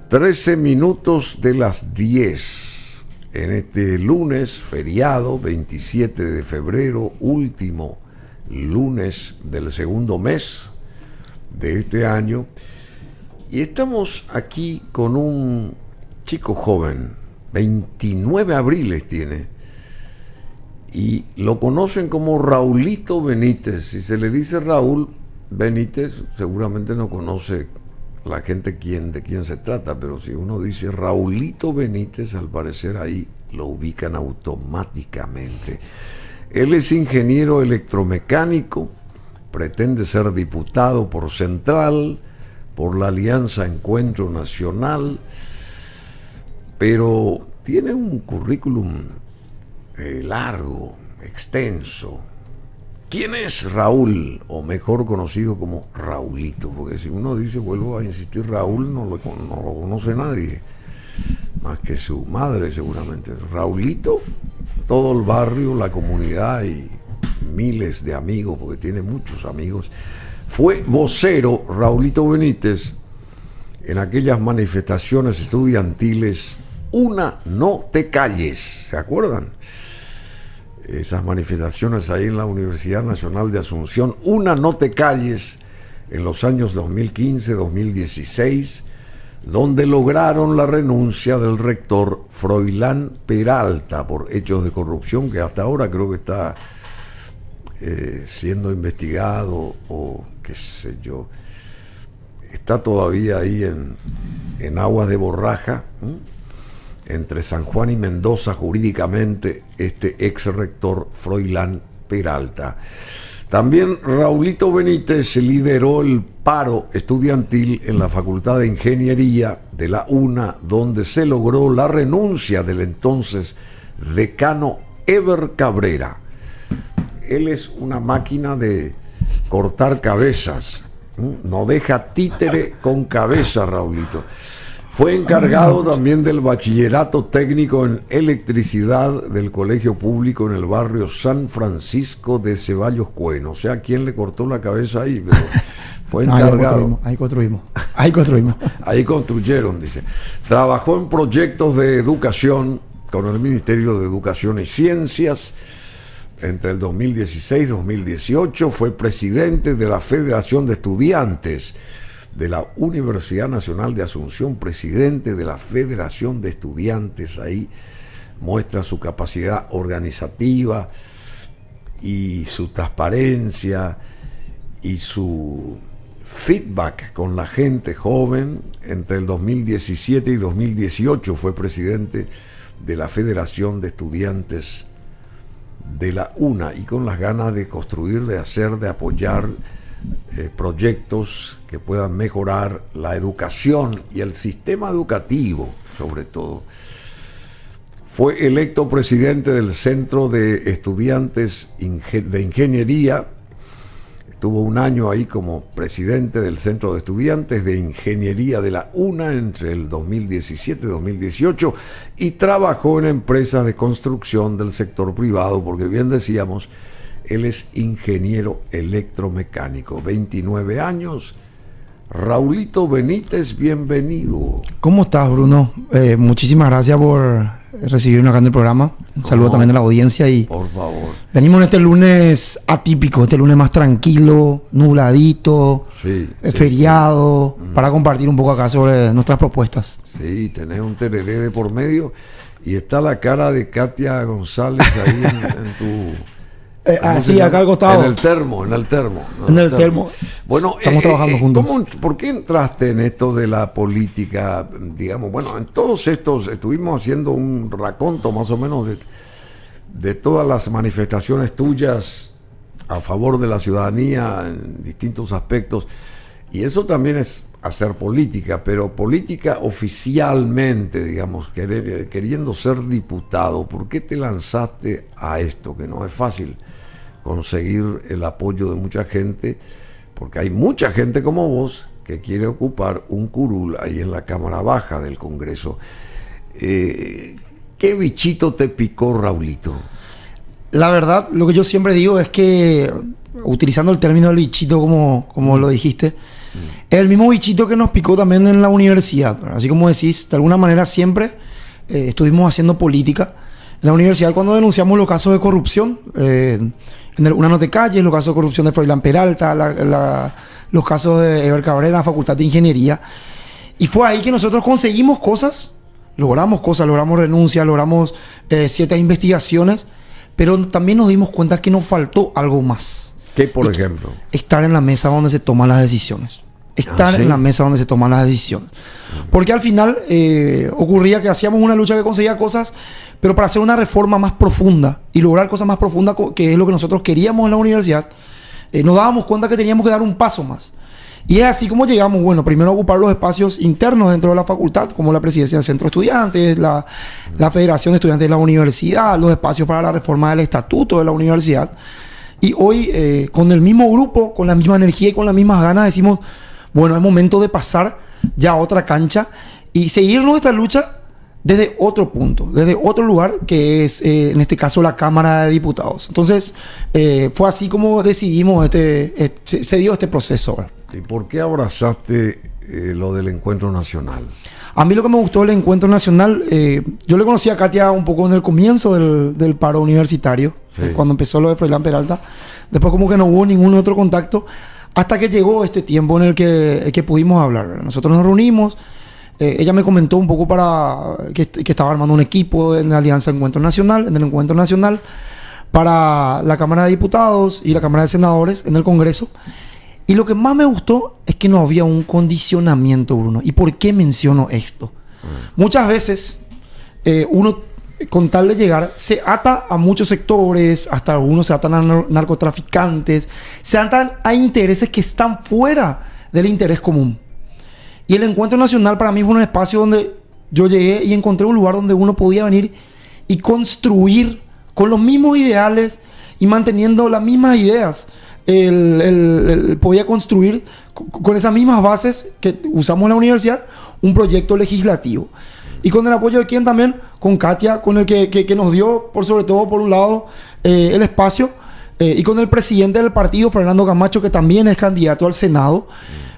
13 minutos de las 10 en este lunes feriado 27 de febrero, último lunes del segundo mes de este año, y estamos aquí con un chico joven, 29 abriles tiene, y lo conocen como Raulito Benítez. Si se le dice Raúl Benítez, seguramente no conoce la gente de quién se trata, pero si uno dice Raulito Benítez, al parecer ahí lo ubican automáticamente. Él es ingeniero electromecánico, pretende ser diputado por Central, por la Alianza Encuentro Nacional, pero tiene un currículum largo, extenso. ¿Quién es Raúl? O mejor conocido como Raulito, porque si uno dice, vuelvo a insistir, Raúl no lo conoce nadie, más que su madre seguramente. Raulito, todo el barrio, la comunidad y miles de amigos, porque tiene muchos amigos. Fue vocero, Raulito Benítez, en aquellas manifestaciones estudiantiles, Una No Te Calles, ¿se acuerdan? Esas manifestaciones ahí en la Universidad Nacional de Asunción, Una No Te Calles, en los años 2015-2016, donde lograron la renuncia del rector Froilán Peralta por hechos de corrupción que hasta ahora creo que está siendo investigado, o qué sé yo, está todavía ahí en aguas de borraja, entre San Juan y Mendoza jurídicamente, este ex rector Froilán Peralta. También Raulito Benítez lideró el paro estudiantil en la Facultad de Ingeniería de la UNA, donde se logró la renuncia del entonces decano Eber Cabrera. Él es una máquina de cortar cabezas, no deja títere con cabeza, Raulito. Fue encargado también del bachillerato técnico en electricidad del colegio público en el barrio San Francisco de Ceballos Cueno. O sea, ¿quién le cortó la cabeza ahí? Pero fue encargado. Ahí construimos. Ahí construyeron, dice. Trabajó en proyectos de educación con el Ministerio de Educación y Ciencias. Entre el 2016 y 2018 fue presidente de la Federación de Estudiantes de la Universidad Nacional de Asunción, presidente de la Federación de Estudiantes. Ahí muestra su capacidad organizativa y su transparencia y su feedback con la gente joven. Entre el 2017 y 2018 fue presidente de la Federación de Estudiantes de la UNA, y con las ganas de construir, de hacer, de apoyar proyectos que puedan mejorar la educación y el sistema educativo, sobre todo. Fue electo presidente del Centro de Estudiantes de Ingeniería. Estuvo un año ahí como presidente del Centro de Estudiantes de Ingeniería de la UNA entre el 2017 y 2018, y trabajó en empresas de construcción del sector privado, porque bien decíamos, él es ingeniero electromecánico, 29 años. Raulito Benítez, bienvenido. ¿Cómo estás, Bruno? Muchísimas gracias por recibirnos acá en el programa. Un saludo también a la audiencia. Y por favor. Venimos en este lunes atípico, este lunes más tranquilo, nubladito, feriado, para compartir un poco acá sobre nuestras propuestas. Sí, tenés un tereré de por medio y está la cara de Katia González ahí en tu... sí, acá al costado. En el termo. Bueno, estamos trabajando juntos. ¿Por qué entraste en esto de la política? Digamos, bueno, en todos estos estuvimos haciendo un raconto más o menos de todas las manifestaciones tuyas a favor de la ciudadanía en distintos aspectos, y eso también es hacer política, pero política oficialmente, digamos, queriendo ser diputado. ¿Por qué te lanzaste a esto? Que no es fácil conseguir el apoyo de mucha gente, porque hay mucha gente como vos que quiere ocupar un curul ahí en la Cámara Baja del Congreso. ¿Qué bichito te picó, Raulito? La verdad, lo que yo siempre digo es que, utilizando el término del bichito como lo dijiste, Es el mismo bichito que nos picó también en la universidad, ¿verdad? Así como decís, de alguna manera siempre estuvimos haciendo política. En la universidad, cuando denunciamos los casos de corrupción, Una Nota de Calle, los casos de corrupción de Froilán Peralta, los casos de Eber Cabrera en la Facultad de Ingeniería, y fue ahí que nosotros conseguimos cosas, logramos renuncias, logramos ciertas investigaciones, pero también nos dimos cuenta que nos faltó algo más. ¿Qué, por ejemplo? Estar en la mesa donde se toman las decisiones. Estar ¿sí? en la mesa donde se toman las decisiones. Porque al final ocurría que hacíamos una lucha que conseguía cosas, pero para hacer una reforma más profunda y lograr cosas más profundas, que es lo que nosotros queríamos en la universidad, nos dábamos cuenta que teníamos que dar un paso más. Y es así como llegamos, bueno, primero a ocupar los espacios internos dentro de la facultad, como la presidencia del centro de estudiantes, la federación de estudiantes de la universidad, los espacios para la reforma del estatuto de la universidad. Y hoy, con el mismo grupo, con la misma energía y con las mismas ganas, decimos, bueno, es momento de pasar ya a otra cancha y seguir nuestra lucha desde otro punto, desde otro lugar, que es, en este caso, la Cámara de Diputados. Entonces, fue así como decidimos, se dio este proceso, ¿verdad? ¿Y por qué abrazaste lo del Encuentro Nacional? A mí lo que me gustó del Encuentro Nacional, yo le conocí a Katia un poco en el comienzo del paro universitario, sí, cuando empezó lo de Froilán Peralta. Después como que no hubo ningún otro contacto, hasta que llegó este tiempo en el que pudimos hablar, ¿verdad? Nosotros nos reunimos, ella me comentó un poco que estaba armando un equipo en la Alianza Encuentro Nacional, en el Encuentro Nacional, para la Cámara de Diputados y la Cámara de Senadores en el Congreso. Y lo que más me gustó es que no había un condicionamiento, Bruno. ¿Y por qué menciono esto? Muchas veces uno, con tal de llegar, se ata a muchos sectores, hasta algunos se atan a narcotraficantes, se atan a intereses que están fuera del interés común. Y el Encuentro Nacional para mí fue un espacio donde yo llegué y encontré un lugar donde uno podía venir y construir con los mismos ideales y manteniendo las mismas ideas. Podía construir con esas mismas bases que usamos en la universidad un proyecto legislativo. Y con el apoyo de quién también, con Katia, con el que nos dio, por sobre todo, por un lado, el espacio, y con el presidente del partido, Fernando Camacho, que también es candidato al Senado,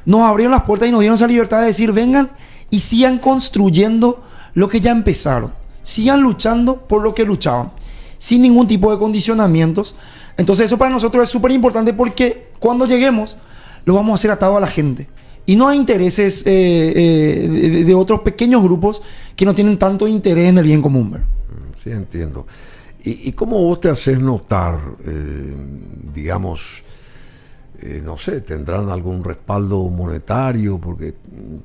nos abrieron las puertas y nos dieron esa libertad de decir, vengan y sigan construyendo lo que ya empezaron. Sigan luchando por lo que luchaban, sin ningún tipo de condicionamientos. Entonces eso para nosotros es súper importante, porque cuando lleguemos lo vamos a hacer atado a la gente y no a intereses de otros pequeños grupos que no tienen tanto interés en el bien común, ¿verdad? Sí, entiendo. ¿Y cómo vos te haces notar, digamos, no sé, tendrán algún respaldo monetario? Porque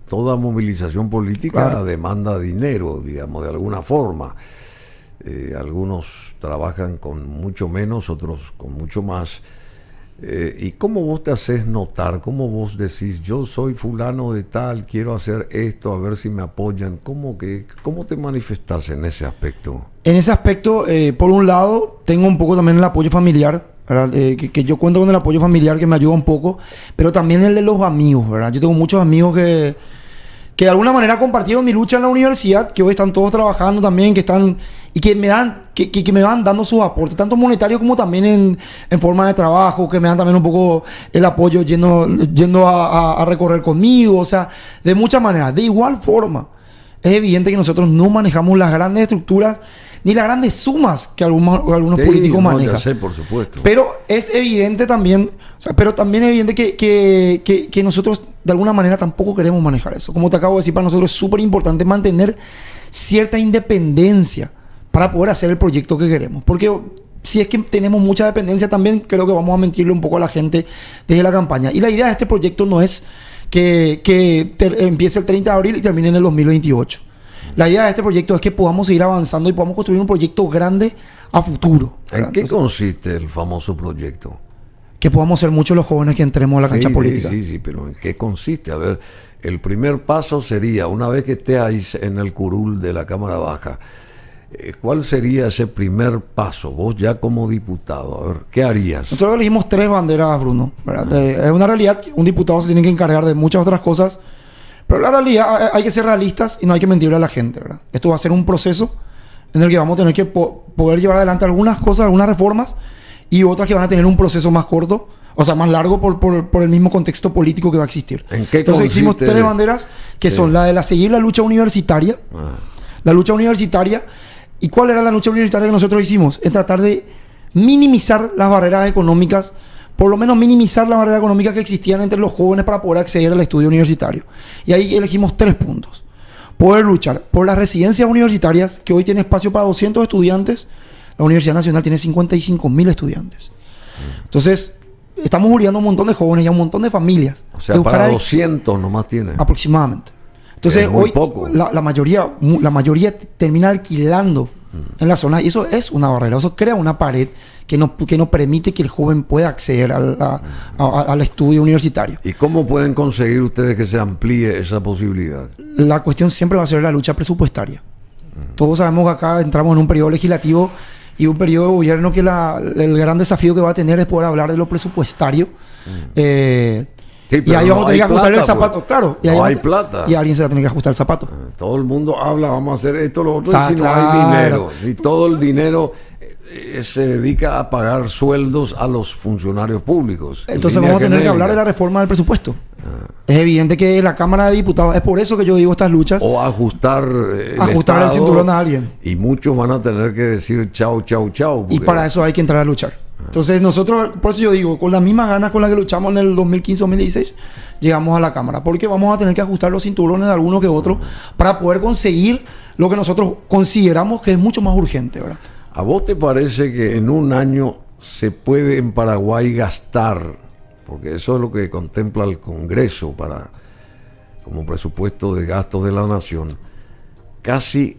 toda movilización política, claro, demanda dinero, digamos, de alguna forma. Algunos trabajan con mucho menos, otros con mucho más. ¿Y cómo vos te haces notar? ¿Cómo vos decís, yo soy fulano de tal, quiero hacer esto, a ver si me apoyan? ¿Cómo te manifestás en ese aspecto? En ese aspecto, por un lado, tengo un poco también el apoyo familiar, ¿verdad? Que yo cuento con el apoyo familiar, que me ayuda un poco, pero también el de los amigos, ¿verdad? Yo tengo muchos amigos que de alguna manera compartieron mi lucha en la universidad, que hoy están todos trabajando también, que están y que me dan, que me van dando sus aportes, tanto monetarios como también en forma de trabajo, que me dan también un poco el apoyo yendo a recorrer conmigo, o sea, de muchas maneras. De igual forma, es evidente que nosotros no manejamos las grandes estructuras ni las grandes sumas que algunos políticos manejan. Ya sé, por supuesto. Pero es evidente también, es evidente que nosotros de alguna manera tampoco queremos manejar eso. Como te acabo de decir, para nosotros es súper importante mantener cierta independencia para poder hacer el proyecto que queremos. Porque si es que tenemos mucha dependencia también, creo que vamos a mentirle un poco a la gente desde la campaña. Y la idea de este proyecto no es que empiece el 30 de abril y termine en el 2028. La idea de este proyecto es que podamos seguir avanzando y podamos construir un proyecto grande a futuro, ¿verdad? ¿En qué consiste el famoso proyecto? Que podamos ser muchos los jóvenes que entremos a la cancha política. Sí, pero ¿en qué consiste? A ver, el primer paso sería, una vez que esté ahí en el curul de la Cámara Baja, ¿cuál sería ese primer paso? Vos ya como diputado, a ver, ¿qué harías? Nosotros elegimos 3 banderas, Bruno, ¿verdad? Es una realidad, un diputado se tiene que encargar de muchas otras cosas, pero la realidad hay que ser realistas y no hay que mentirle a la gente, ¿verdad? Esto va a ser un proceso en el que vamos a tener que poder llevar adelante algunas cosas, algunas reformas, y otras que van a tener un proceso más corto O sea, más largo por el mismo contexto político que va a existir. ¿En qué Entonces hicimos consiste? 3 banderas que son la de seguir la lucha universitaria. La lucha universitaria. ¿Y cuál era la lucha universitaria que nosotros hicimos? Es tratar de minimizar las barreras económicas, por lo menos minimizar las barreras económicas que existían entre los jóvenes para poder acceder al estudio universitario. Y ahí elegimos 3 puntos. Poder luchar por las residencias universitarias, que hoy tiene espacio para 200 estudiantes. La Universidad Nacional tiene 55.000 estudiantes. Entonces, estamos juliando un montón de jóvenes y a un montón de familias. O sea, para 200 nomás tiene. Aproximadamente. Entonces, muy hoy poco. la mayoría termina alquilando en la zona, y eso es una barrera. Eso crea una pared que no permite que el joven pueda acceder al estudio universitario. ¿Y cómo pueden conseguir ustedes que se amplíe esa posibilidad? La cuestión siempre va a ser la lucha presupuestaria. Todos sabemos que acá entramos en un periodo legislativo y un periodo de gobierno que el gran desafío que va a tener es poder hablar de lo presupuestario. Sí, y ahí vamos a tener que ajustar el zapato, pues. claro. Y no hay plata. Y alguien se va a tener que ajustar el zapato. Todo el mundo habla, vamos a hacer esto, lo otro, y si no claro. hay dinero. Y todo el dinero se dedica a pagar sueldos a los funcionarios públicos. Entonces vamos a tener que hablar de la reforma del presupuesto. Es evidente que la Cámara de Diputados, es por eso que yo digo estas luchas. O ajustar el cinturón a alguien. Y muchos van a tener que decir chau, chau, chau. Y para eso hay que entrar a luchar. Entonces nosotros, por eso yo digo, con las mismas ganas con las que luchamos en el 2015-2016, llegamos a la Cámara. Porque vamos a tener que ajustar los cinturones de algunos que otros para poder conseguir lo que nosotros consideramos que es mucho más urgente, ¿verdad? ¿A vos te parece que en un año se puede en Paraguay gastar, porque eso es lo que contempla el Congreso como presupuesto de gastos de la nación, casi,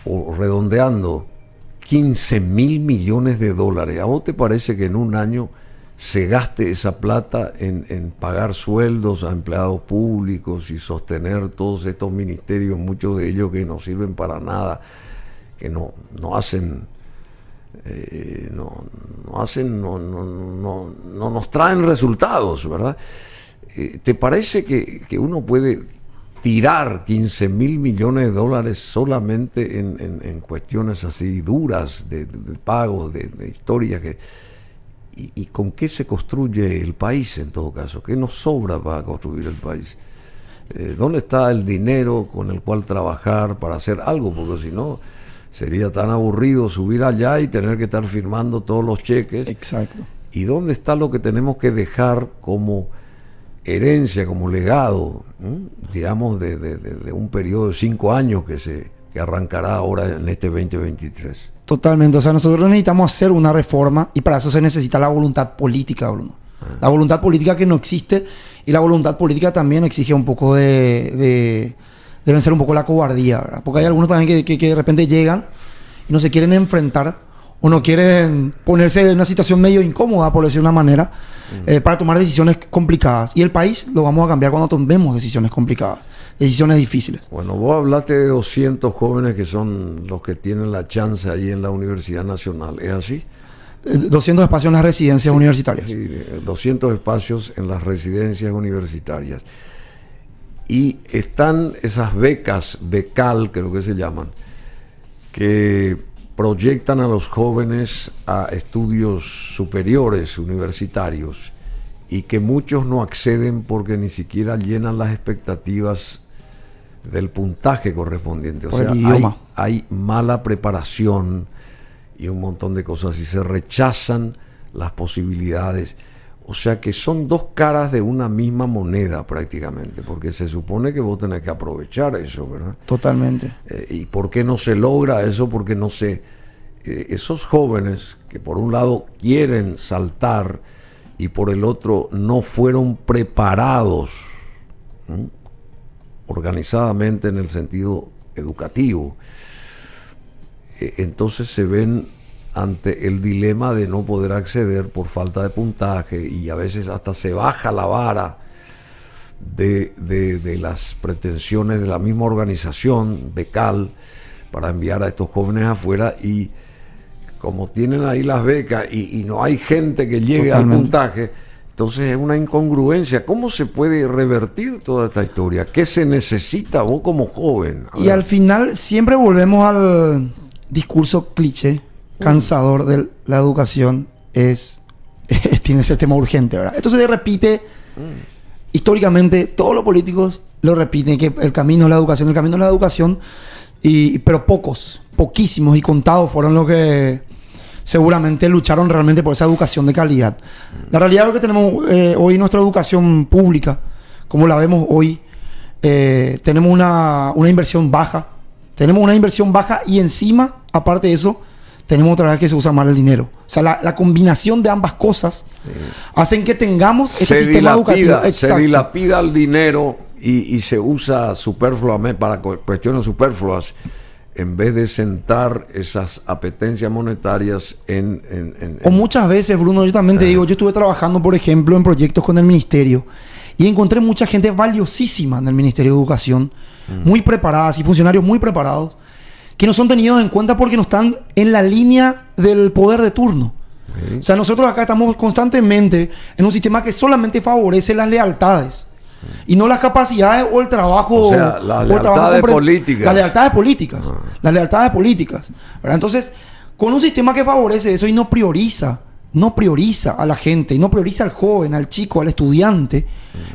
o redondeando, 15.000 millones de dólares? ¿A vos te parece que en un año se gaste esa plata en pagar sueldos a empleados públicos y sostener todos estos ministerios, muchos de ellos que no sirven para nada, que no nos traen resultados, ¿verdad? ¿Te parece que uno puede tirar 15.000 millones de dólares solamente en cuestiones así duras de pagos, de historias y con qué se construye el país en todo caso? ¿Qué nos sobra para construir el país? ¿Dónde está el dinero con el cual trabajar para hacer algo? Porque si no, sería tan aburrido subir allá y tener que estar firmando todos los cheques. Exacto. ¿Y dónde está lo que tenemos que dejar como herencia, como legado, digamos, de un periodo de 5 años que arrancará ahora en este 2023? Totalmente. O sea, nosotros necesitamos hacer una reforma y para eso se necesita la voluntad política, Bruno. La voluntad política que no existe, y la voluntad política también exige un poco de vencer un poco la cobardía, ¿verdad? Porque hay algunos también que de repente llegan y no se quieren enfrentar o no quieren ponerse en una situación medio incómoda, por decir de una manera, para tomar decisiones complicadas. Y el país lo vamos a cambiar cuando tomemos decisiones complicadas, decisiones difíciles. Bueno, vos hablaste de 200 jóvenes que son los que tienen la chance ahí en la Universidad Nacional, ¿es así? 200 espacios en las residencias universitarias. Sí, 200 espacios en las residencias universitarias. Y están esas becas, becal creo que se llaman, que proyectan a los jóvenes a estudios superiores, universitarios, y que muchos no acceden porque ni siquiera llenan las expectativas del puntaje correspondiente. O sea, el idioma. Hay mala preparación y un montón de cosas, y se rechazan las posibilidades. O sea que son dos caras de una misma moneda prácticamente, porque se supone que vos tenés que aprovechar eso, ¿verdad? Totalmente. ¿Y por qué no se logra eso? Porque no se... esos jóvenes que por un lado quieren saltar y por el otro no fueron preparados organizadamente en el sentido educativo, entonces se ven ante el dilema de no poder acceder por falta de puntaje, y a veces hasta se baja la vara de las pretensiones de la misma organización becal para enviar a estos jóvenes afuera, y como tienen ahí las becas y no hay gente que llegue Totalmente al puntaje, entonces es una incongruencia. ¿Cómo se puede revertir toda esta historia? ¿Qué se necesita vos como joven? Y al final siempre volvemos al discurso cliché, cansador de la educación, es tiene que ser tema urgente, ¿verdad? Esto se repite históricamente, todos los políticos lo repiten, que el camino es la educación, pero poquísimos y contados fueron los que seguramente lucharon realmente por esa educación de calidad. La realidad es que tenemos hoy nuestra educación pública, como la vemos hoy, tenemos una inversión baja. Tenemos una inversión baja y encima, aparte de eso, tenemos otra vez que se usa mal el dinero. O sea, la combinación de ambas cosas hacen que tengamos este sistema educativo. Se dilapida el dinero y se usa superfluamente para cuestiones superfluas, en vez de centrar esas apetencias monetarias O muchas veces, Bruno, yo también te digo, yo estuve trabajando, por ejemplo, en proyectos con el ministerio y encontré mucha gente valiosísima en el Ministerio de Educación, muy preparadas y funcionarios muy preparados, que no son tenidos en cuenta porque no están en la línea del poder de turno. O sea, nosotros acá estamos constantemente en un sistema que solamente favorece las lealtades y no las capacidades o el trabajo. O sea, las lealtades políticas. Las lealtades políticas. Las lealtades políticas. ¿Verdad? Entonces, con un sistema que favorece eso y no prioriza a la gente, y no prioriza al joven, al chico, al estudiante,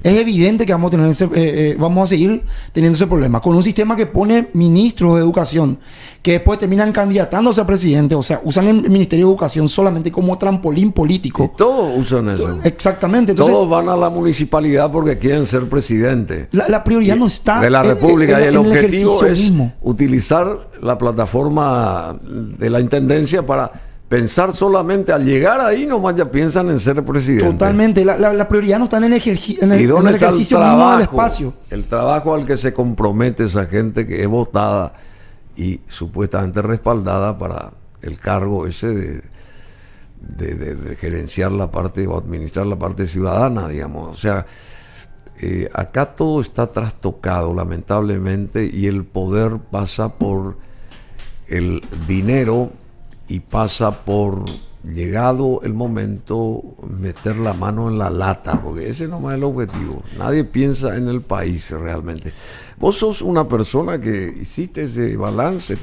es evidente que vamos a seguir teniendo ese problema. Con un sistema que pone ministros de educación, que después terminan candidatándose a presidente, o sea, usan el Ministerio de Educación solamente como trampolín político. Y todos usan eso. Exactamente. Entonces, todos van a la municipalidad porque quieren ser presidente. La prioridad no está de la República. Y el objetivo es mismo. Utilizar la plataforma de la intendencia para pensar solamente al llegar ahí, nomás ya piensan en ser presidente. Totalmente. La prioridad no está en el ejercicio mismo del espacio. El trabajo al que se compromete esa gente que es votada y supuestamente respaldada para el cargo ese de gerenciar la parte o administrar la parte ciudadana, digamos. O sea, acá todo está trastocado, lamentablemente, y el poder pasa por el dinero y pasa por, llegado el momento, meter la mano en la lata, porque ese no es el objetivo. Nadie piensa en el país realmente. Vos sos una persona que hiciste ese balance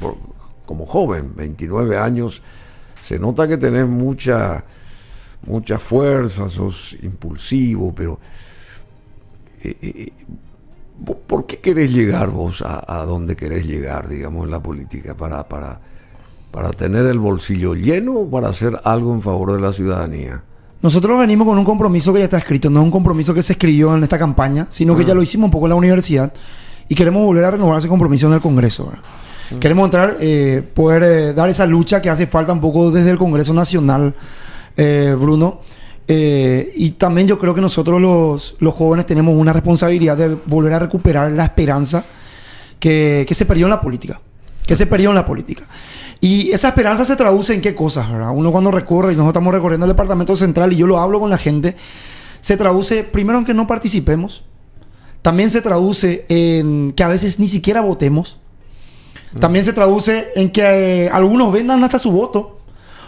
como joven, 29 años. Se nota que tenés mucha fuerza, sos impulsivo, pero ¿por qué querés llegar vos a donde querés llegar, digamos, en la política? ¿Para tener el bolsillo lleno o para hacer algo en favor de la ciudadanía? Nosotros venimos con un compromiso que ya está escrito, no es un compromiso que se escribió en esta campaña, sino que ya lo hicimos un poco en la universidad y queremos volver a renovar ese compromiso en el Congreso, ¿verdad? Queremos entrar, poder dar esa lucha que hace falta un poco desde el Congreso Nacional, Bruno. Y también yo creo que nosotros los jóvenes tenemos una responsabilidad de volver a recuperar la esperanza que se perdió en la política. Y esa esperanza se traduce en qué cosas, ¿verdad? Uno cuando recorre, y nosotros estamos recorriendo el Departamento Central y yo lo hablo con la gente, se traduce primero en que no participemos, también se traduce en que a veces ni siquiera votemos, también se traduce en que algunos vendan hasta su voto,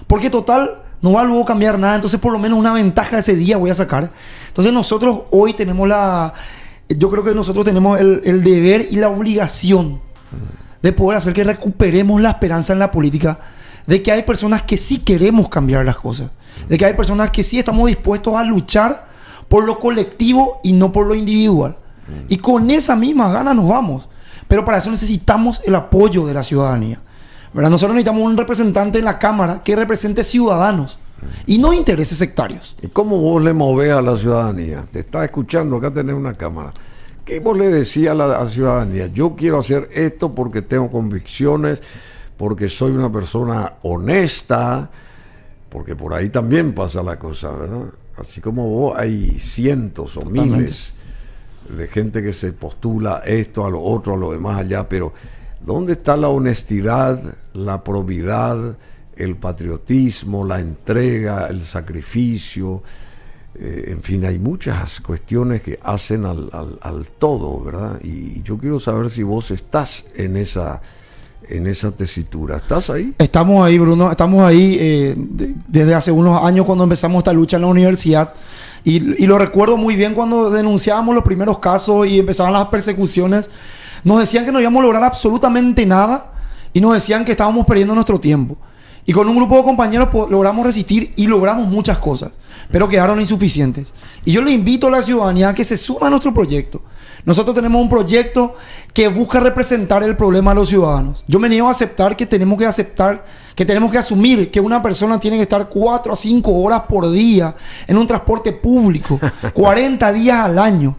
porque total no va luego a cambiar nada, entonces por lo menos una ventaja de ese día voy a sacar. Entonces nosotros hoy tenemos yo creo que nosotros tenemos el deber y la obligación de poder hacer que recuperemos la esperanza en la política, de que hay personas que sí queremos cambiar las cosas, de que hay personas que sí estamos dispuestos a luchar por lo colectivo y no por lo individual. Y con esa misma gana nos vamos. Pero para eso necesitamos el apoyo de la ciudadanía, ¿verdad? Nosotros necesitamos un representante en la Cámara que represente ciudadanos y no intereses sectarios. ¿Y cómo vos le movés a la ciudadanía? Te está escuchando, acá tenés una cámara. ¿Qué vos le decías a la ciudadanía? Yo quiero hacer esto porque tengo convicciones, porque soy una persona honesta, porque por ahí también pasa la cosa, ¿verdad? Así como vos, hay cientos o miles de gente que se postula esto, a lo otro, a lo demás allá, pero ¿dónde está la honestidad, la probidad, el patriotismo, la entrega, el sacrificio? En fin, hay muchas cuestiones que hacen al todo, ¿verdad? Y yo quiero saber si vos estás en esa tesitura. ¿Estás ahí? Estamos ahí, Bruno. Estamos ahí desde hace unos años cuando empezamos esta lucha en la universidad. Y lo recuerdo muy bien cuando denunciábamos los primeros casos y empezaban las persecuciones. Nos decían que no íbamos a lograr absolutamente nada y nos decían que estábamos perdiendo nuestro tiempo. Y con un grupo de compañeros logramos resistir y logramos muchas cosas, pero quedaron insuficientes. Y yo le invito a la ciudadanía a que se suma a nuestro proyecto. Nosotros tenemos un proyecto que busca representar el problema de los ciudadanos. Yo me niego a aceptar, que tenemos que asumir que una persona tiene que estar 4 a 5 horas por día en un transporte público, 40 días al año.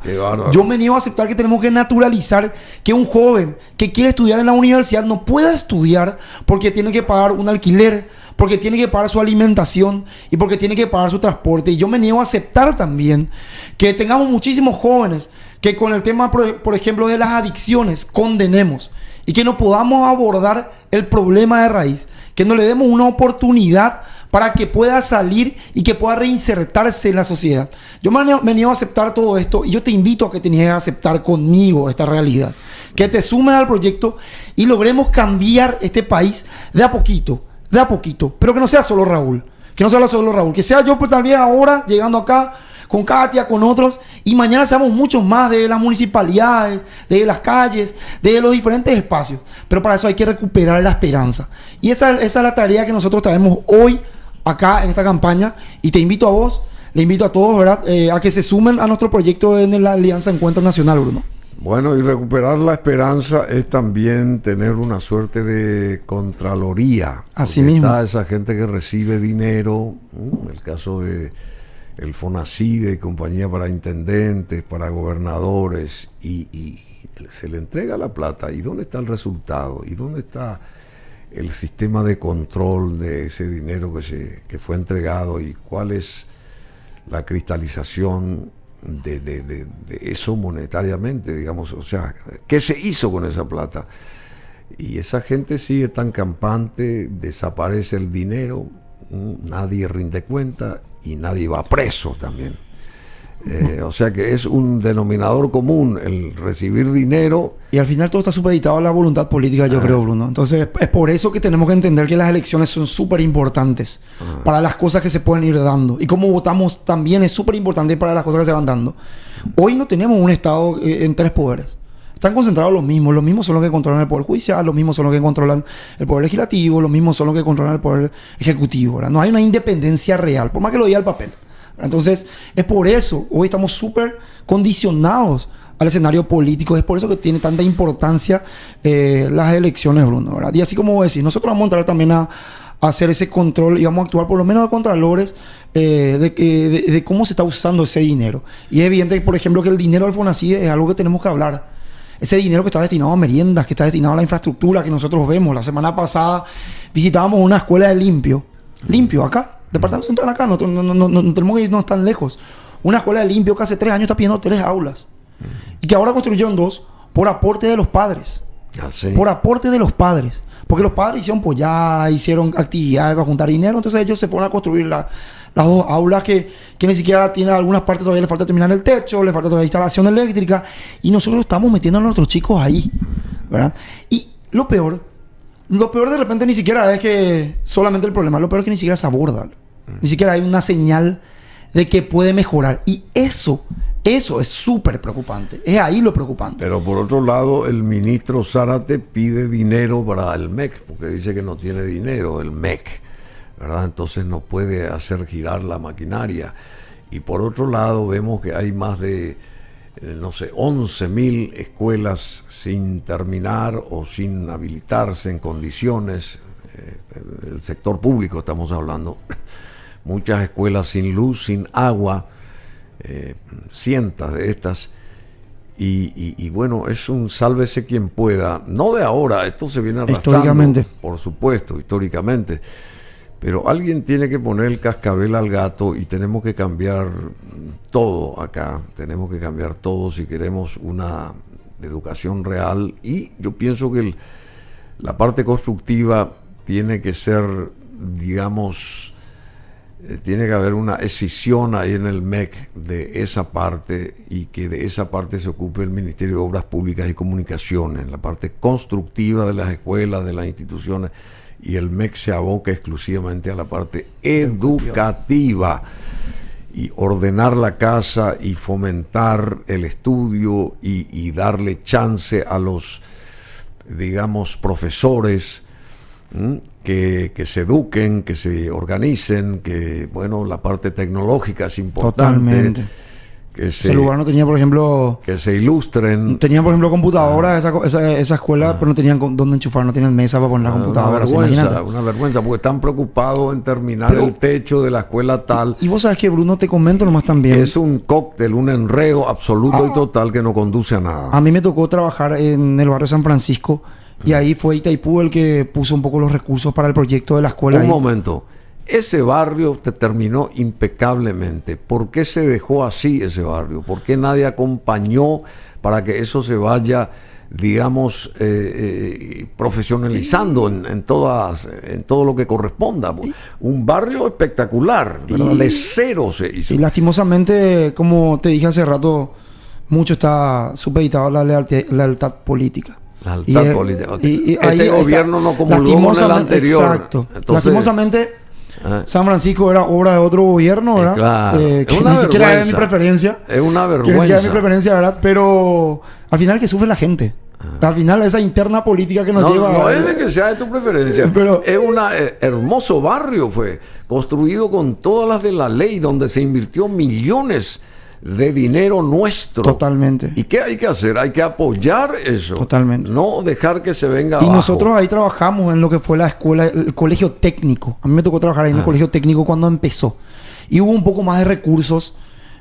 Yo me niego a aceptar que tenemos que naturalizar que un joven que quiere estudiar en la universidad no pueda estudiar porque tiene que pagar un alquiler, porque tiene que pagar su alimentación y porque tiene que pagar su transporte. Y yo me niego a aceptar también que tengamos muchísimos jóvenes que con el tema, por ejemplo, de las adicciones, condenemos y que no podamos abordar el problema de raíz, que no le demos una oportunidad para que pueda salir y que pueda reinsertarse en la sociedad. Yo me niego a aceptar todo esto y yo te invito a que te niegues a aceptar conmigo esta realidad, que te sumes al proyecto y logremos cambiar este país de a poquito, pero que no sea solo Raúl, que sea yo pues también ahora llegando acá con Katia, con otros, y mañana seamos muchos más de las municipalidades, de las calles, de los diferentes espacios. Pero para eso hay que recuperar la esperanza. Y esa es la tarea que nosotros traemos hoy acá en esta campaña. Y te invito a vos, le invito a todos, ¿verdad?, a que se sumen a nuestro proyecto en la Alianza Encuentro Nacional, Bruno. Bueno, y recuperar la esperanza es también tener una suerte de contraloría. Así mismo. Está esa gente que recibe dinero, el caso de el Fonacide y compañía, para intendentes, para gobernadores, y se le entrega la plata. ¿Y dónde está el resultado? ¿Y dónde está el sistema de control de ese dinero que fue entregado? ¿Y cuál es la cristalización de eso monetariamente, digamos? O sea, ¿qué se hizo con esa plata? Y esa gente sigue tan campante, desaparece el dinero, nadie rinde cuenta y nadie va preso también. O sea que es un denominador común el recibir dinero. Y al final todo está supeditado a la voluntad política, yo creo, Bruno. Entonces es por eso que tenemos que entender que las elecciones son súper importantes para las cosas que se pueden ir dando. Y cómo votamos también es súper importante para las cosas que se van dando. Hoy no tenemos un Estado en 3 poderes. Están concentrados los mismos son los que controlan el Poder Judicial, los mismos son los que controlan el Poder Legislativo, los mismos son los que controlan el Poder Ejecutivo, ¿verdad? No hay una independencia real, por más que lo diga el papel. Entonces, es por eso, hoy estamos súper condicionados al escenario político, es por eso que tiene tanta importancia las elecciones, Bruno, ¿verdad? Y así como vos decís, nosotros vamos a entrar también a hacer ese control y vamos a actuar por lo menos de contralores de cómo se está usando ese dinero. Y es evidente, por ejemplo, que el dinero del Fonacide es algo que tenemos que hablar. Ese dinero que está destinado a meriendas, que está destinado a la infraestructura que nosotros vemos. La semana pasada visitábamos una escuela de limpio, acá, departamento central acá, no tenemos que irnos tan lejos. Una escuela de limpio que hace 3 años está pidiendo 3 aulas. Y que ahora construyeron 2 por aporte de los padres. ¿Sí? Por aporte de los padres. Porque los padres hicieron actividades para juntar dinero, entonces ellos se fueron a construir las 2 aulas que ni siquiera tienen algunas partes, todavía le falta terminar el techo, le falta todavía instalación eléctrica, y nosotros estamos metiendo a nuestros chicos ahí, ¿verdad? Y lo peor de repente ni siquiera es que solamente el problema, lo peor es que ni siquiera se aborda, ni siquiera hay una señal de que puede mejorar, y eso es súper preocupante, es ahí lo preocupante. Pero por otro lado, el ministro Zárate pide dinero para el MEC, porque dice que no tiene dinero el MEC, ¿verdad? Entonces no puede hacer girar la maquinaria. Y por otro lado vemos que hay más de 11.000 escuelas sin terminar o sin habilitarse en condiciones, del sector público estamos hablando, muchas escuelas sin luz, sin agua, cientos de estas, y bueno, es un sálvese quien pueda, no de ahora, esto se viene arrastrando, históricamente, por supuesto, históricamente. Pero alguien tiene que poner el cascabel al gato y tenemos que cambiar todo acá. Tenemos que cambiar todo si queremos una educación real. Y yo pienso que la parte constructiva tiene que ser, digamos, tiene que haber una escisión ahí en el MEC de esa parte, y que de esa parte se ocupe el Ministerio de Obras Públicas y Comunicaciones, la parte constructiva de las escuelas, de las instituciones, y el MEC se aboca exclusivamente a la parte educativa, y ordenar la casa y fomentar el estudio y darle chance a los, digamos, profesores que se eduquen, que se organicen, que, bueno, la parte tecnológica es importante. Totalmente. Ese lugar no tenía, por ejemplo... Que se ilustren. Tenían, por ejemplo, computadoras, esa escuela, pero no tenían dónde enchufar, no tenían mesa para poner las computadoras. Una vergüenza, porque están preocupados en terminar el techo de la escuela tal. Y vos sabes que, Bruno, te comento nomás también. Es un cóctel, un enredo absoluto y total que no conduce a nada. A mí me tocó trabajar en el barrio San Francisco y ahí fue Itaipú el que puso un poco los recursos para el proyecto de la escuela. Un momento. Ese barrio te terminó impecablemente. ¿Por qué se dejó así ese barrio? ¿Por qué nadie acompañó para que eso se vaya, digamos, profesionalizando en todo lo que corresponda? Un barrio espectacular, ¿verdad? De cero se hizo. Y lastimosamente, como te dije hace rato, mucho está supeditado a la lealtad política. La lealtad política. Este gobierno no comulgó con el anterior. Exacto. Entonces, lastimosamente... San Francisco era obra de otro gobierno, ¿verdad? Claro. Que ni siquiera es mi preferencia. Es una vergüenza. Que ni siquiera es mi preferencia, ¿verdad? Pero al final que sufre la gente. Al final esa interna política que nos lleva... No es de que sea de tu preferencia. Pero es un hermoso barrio, fue construido con todas las de la ley, donde se invirtió millones de dinero nuestro. Totalmente. ¿Y qué hay que hacer? Hay que apoyar eso. Totalmente. No dejar que se venga y abajo. Nosotros ahí trabajamos en lo que fue la escuela, el colegio técnico. A mí me tocó trabajar ahí en el colegio técnico cuando empezó. Y hubo un poco más de recursos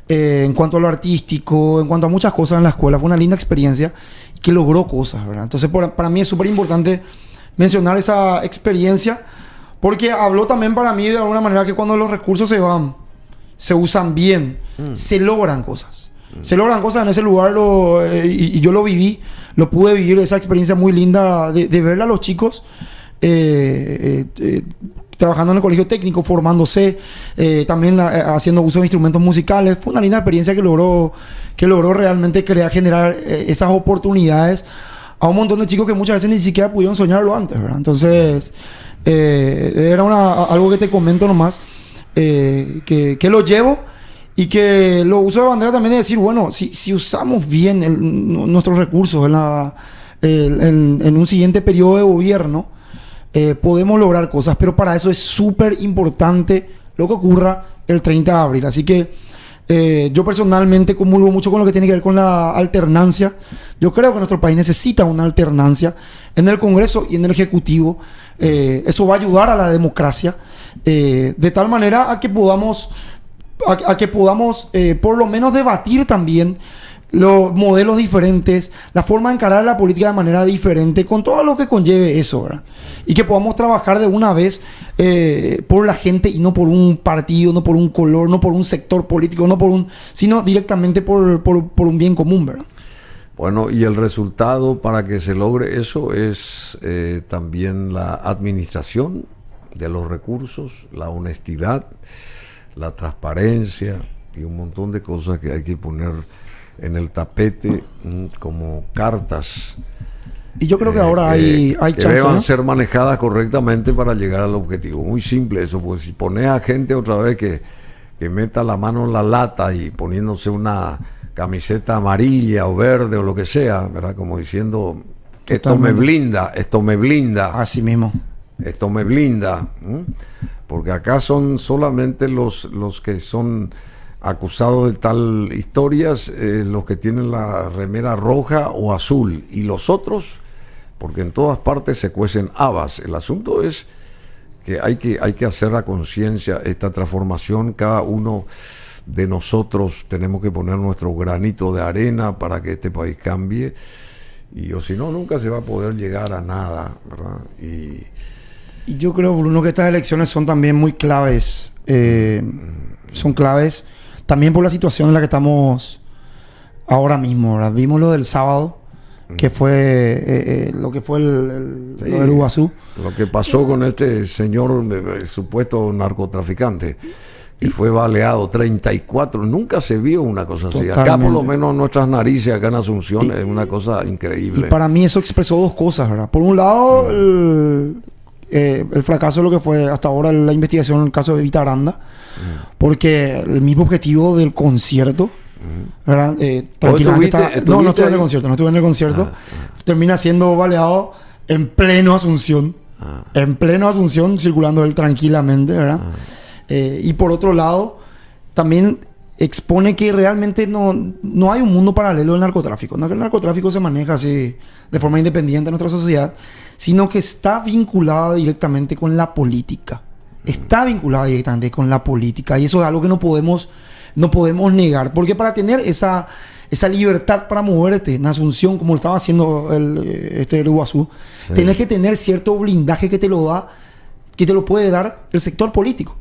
en cuanto a lo artístico, en cuanto a muchas cosas en la escuela. Fue una linda experiencia que logró cosas, ¿verdad? Entonces, para mí es súper importante mencionar esa experiencia porque habló también para mí de alguna manera que cuando los recursos se van, se usan bien, se logran cosas. Se logran cosas en ese lugar y yo lo viví, lo pude vivir, esa experiencia muy linda de verle a los chicos trabajando en el colegio técnico, formándose, también haciendo uso de instrumentos musicales. Fue una linda experiencia que logró realmente generar esas oportunidades a un montón de chicos que muchas veces ni siquiera pudieron soñarlo antes, ¿verdad? Entonces, era algo que te comento nomás. Que lo llevo y que lo uso de bandera también de decir, bueno, si usamos bien nuestros recursos en un siguiente periodo de gobierno, podemos lograr cosas, pero para eso es súper importante lo que ocurra el 30 de abril. Así que yo personalmente comulgo mucho con lo que tiene que ver con la alternancia. Yo creo que nuestro país necesita una alternancia en el Congreso y en el Ejecutivo. Eso va a ayudar a la democracia. De tal manera a que podamos por lo menos debatir también los modelos diferentes, la forma de encarar la política de manera diferente, con todo lo que conlleve eso, ¿verdad? Y que podamos trabajar de una vez por la gente y no por un partido, no por un color, no por un sector político, sino directamente por un bien común, ¿verdad? Bueno, y el resultado para que se logre eso es también la administración de los recursos, la honestidad, la transparencia y un montón de cosas que hay que poner en el tapete como cartas. Y yo creo que ahora hay que chance, deban ¿no? ser manejadas correctamente para llegar al objetivo. Muy simple eso, pues si pones a gente otra vez que meta la mano en la lata y poniéndose una camiseta amarilla o verde o lo que sea, ¿verdad? Como diciendo, esto me blinda. Así mismo. Esto me blinda, porque acá son solamente los que son acusados de tal historias, los que tienen la remera roja o azul, y los otros, porque en todas partes se cuecen habas. El asunto es que hay que hacer a conciencia esta transformación. Cada uno de nosotros tenemos que poner nuestro granito de arena para que este país cambie, y o si no, nunca se va a poder llegar a nada, ¿verdad? Y yo creo, Bruno, que estas elecciones son también muy claves. Son claves también por la situación en la que estamos ahora mismo, ¿verdad? Vimos lo del sábado, que fue lo que fue lo del Iguazú. Lo que pasó con este señor, supuesto narcotraficante, que fue baleado 34. Nunca se vio una cosa así. Totalmente. Acá por lo menos nuestras narices, acá en Asunción, es una cosa increíble. Y para mí eso expresó dos cosas, ¿verdad? Por un lado, el fracaso de lo que fue hasta ahora la investigación en el caso de Evita Aranda, porque el mismo objetivo del concierto, ¿verdad? Tranquilamente no estuve en el concierto, termina siendo baleado en pleno Asunción, En pleno Asunción, circulando él tranquilamente, ¿verdad? Y por otro lado, también expone que realmente no hay un mundo paralelo del narcotráfico. No es que el narcotráfico se maneja así de forma independiente en nuestra sociedad, sino que está vinculado directamente con la política. Está vinculado directamente con la política. Y eso es algo que no podemos negar. Porque para tener esa libertad para moverte en Asunción, como lo estaba haciendo el Iguazú, sí, tenés que tener cierto blindaje que te lo puede dar el sector político.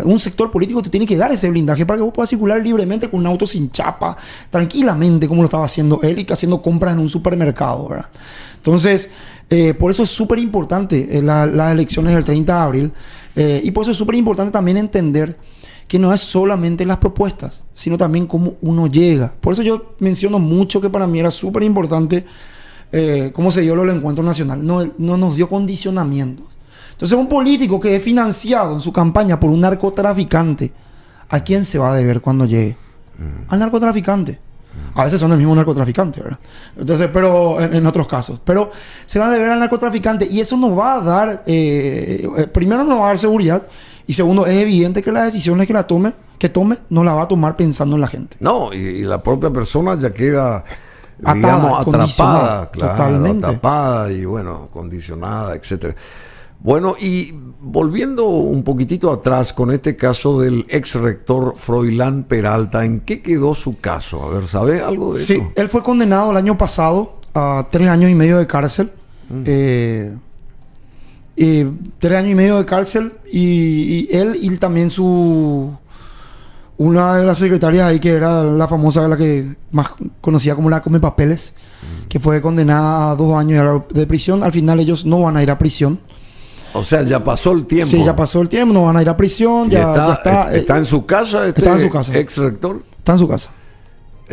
Un sector político te tiene que dar ese blindaje para que vos puedas circular libremente con un auto sin chapa, tranquilamente, como lo estaba haciendo él y haciendo compras en un supermercado, ¿verdad? Entonces, por eso es súper importante las elecciones del 30 de abril, y por eso es súper importante también entender que no es solamente las propuestas, sino también cómo uno llega. Por eso yo menciono mucho que para mí era súper importante cómo se dio el encuentro nacional. No nos dio condicionamientos. Entonces, un político que es financiado en su campaña por un narcotraficante, ¿a quién se va a deber cuando llegue? Al narcotraficante. A veces son el mismo narcotraficante, ¿verdad? Entonces, pero en otros casos. Pero se va a deber al narcotraficante y eso nos va a dar, primero nos va a dar seguridad y segundo, es evidente que las decisiones que tome no la va a tomar pensando en la gente. No, y la propia persona ya queda, digamos, atrapada, claro, totalmente. Atrapada y bueno, condicionada, etcétera. Bueno, y volviendo un poquitito atrás con este caso del ex rector Froilán Peralta, ¿en qué quedó su caso? A ver, ¿sabes algo de eso? Sí, él fue condenado el año pasado a 3 años y medio de cárcel. 3 años y medio de cárcel y él y también una de las secretarias ahí, que era la famosa, la que más conocida como la Come Papeles, que fue condenada a 2 años de prisión. Al final ellos no van a ir a prisión. O sea, ya pasó el tiempo. Sí, ya pasó el tiempo, no van a ir a prisión. Ya está. ¿Está en su casa está en su casa. Ex rector? Está en su casa.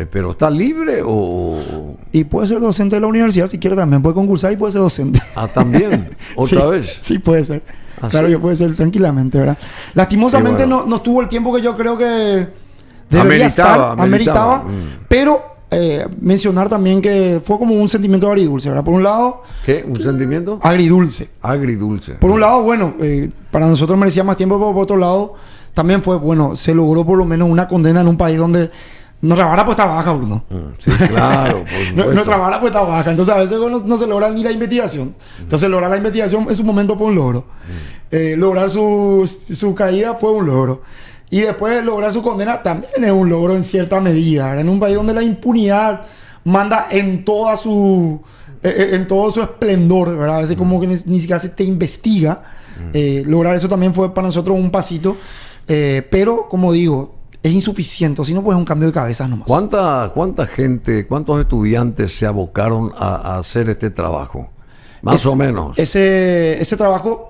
¿Pero está libre o...? Y puede ser docente de la universidad, si quiere también. Puede concursar y puede ser docente. Ah, ¿también? ¿Otra vez? Sí, puede ser. Claro, que puede ser tranquilamente, ¿verdad? Lastimosamente bueno, no estuvo el tiempo que yo creo que debería estar. Ameritaba. Pero mencionar también que fue como un sentimiento agridulce, ¿verdad? Por un lado... ¿Qué? ¿Un sentimiento? Agridulce. Agridulce. Por un lado, bueno, para nosotros merecía más tiempo, pero por otro lado, también fue, bueno, se logró por lo menos una condena en un país donde nuestra vara pues está baja, Bruno. Sí, claro. Nuestra vara pues está baja. Entonces, a veces no se logra ni la investigación. Entonces, lograr la investigación en su momento fue un logro. Lograr su caída fue un logro. Y después lograr su condena también es un logro en cierta medida, ¿verdad? En un país donde la impunidad manda en todo su esplendor, ¿verdad? A veces como que ni siquiera se te investiga. Lograr eso también fue para nosotros un pasito. Pero, como digo, es insuficiente. Si no, pues es un cambio de cabeza nomás. ¿Cuánta gente, cuántos estudiantes se abocaron a hacer este trabajo? Más o menos. Ese trabajo...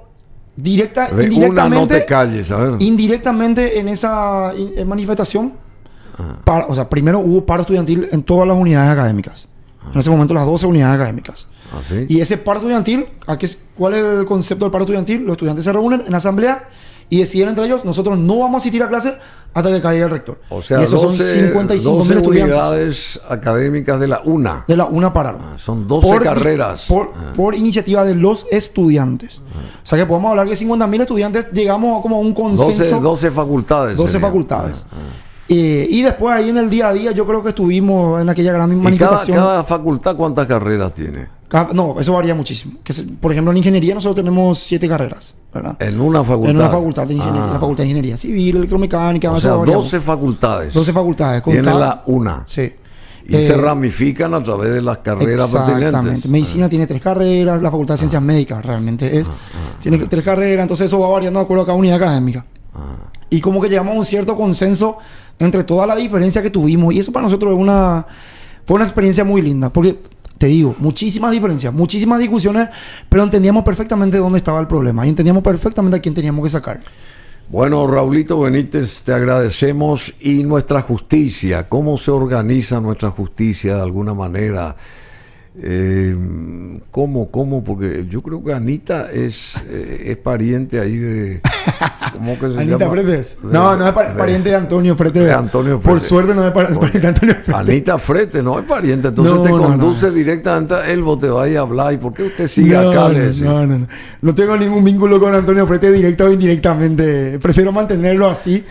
indirectamente, una no te calles, a ver. Indirectamente en esa manifestación, o sea, primero hubo paro estudiantil en todas las unidades académicas. En ese momento las 12 unidades académicas. ¿Sí? Y ese paro estudiantil, ¿cuál es el concepto del paro estudiantil? Los estudiantes se reúnen en asamblea y deciden entre ellos: nosotros no vamos a asistir a clase hasta que caiga el rector. O sea, y esos 12, son 55.000 estudiantes. Unidades académicas de la UNA. De la UNA pararon. Son 12 carreras. Por iniciativa de los estudiantes. O sea que podemos hablar que 50.000 estudiantes llegamos como a un consenso. 12 facultades. 12 facultades. Y después ahí en el día a día yo creo que estuvimos en aquella gran manifestación. ¿Cada facultad cuántas carreras tiene? No, eso varía muchísimo. Por ejemplo, en ingeniería nosotros tenemos 7 carreras, ¿verdad? En una facultad. En una facultad de ingeniería. La facultad de ingeniería civil, electromecánica. O sea, 12 facultades. 12 facultades. Tiene la UNA. Sí. Y se ramifican a través de las carreras pertinentes. Exactamente. Medicina tiene 3 carreras, la Facultad de Ciencias Médicas realmente tiene 3 carreras, entonces eso va variando de acuerdo a cada unidad académica. Y como que llegamos a un cierto consenso entre toda la diferencia que tuvimos, y eso para nosotros fue una experiencia muy linda, porque te digo, muchísimas diferencias, muchísimas discusiones, pero entendíamos perfectamente dónde estaba el problema y entendíamos perfectamente a quién teníamos que sacar. Bueno, Raulito Benítez, te agradecemos. Y nuestra justicia, ¿cómo se organiza nuestra justicia de alguna manera? ¿Cómo? Porque yo creo que Anita es pariente ahí de... ¿Cómo que se Anita llama? Fretes. No es pariente de Antonio Fretes. De Antonio Por Fretes. suerte no es pariente de Antonio Fretes. Anita Fretes no es pariente, entonces te conduce directamente a él, vos te vas a hablar. ¿Y por qué usted sigue acá? No tengo ningún vínculo con Antonio Fretes directa o indirectamente. Prefiero mantenerlo así.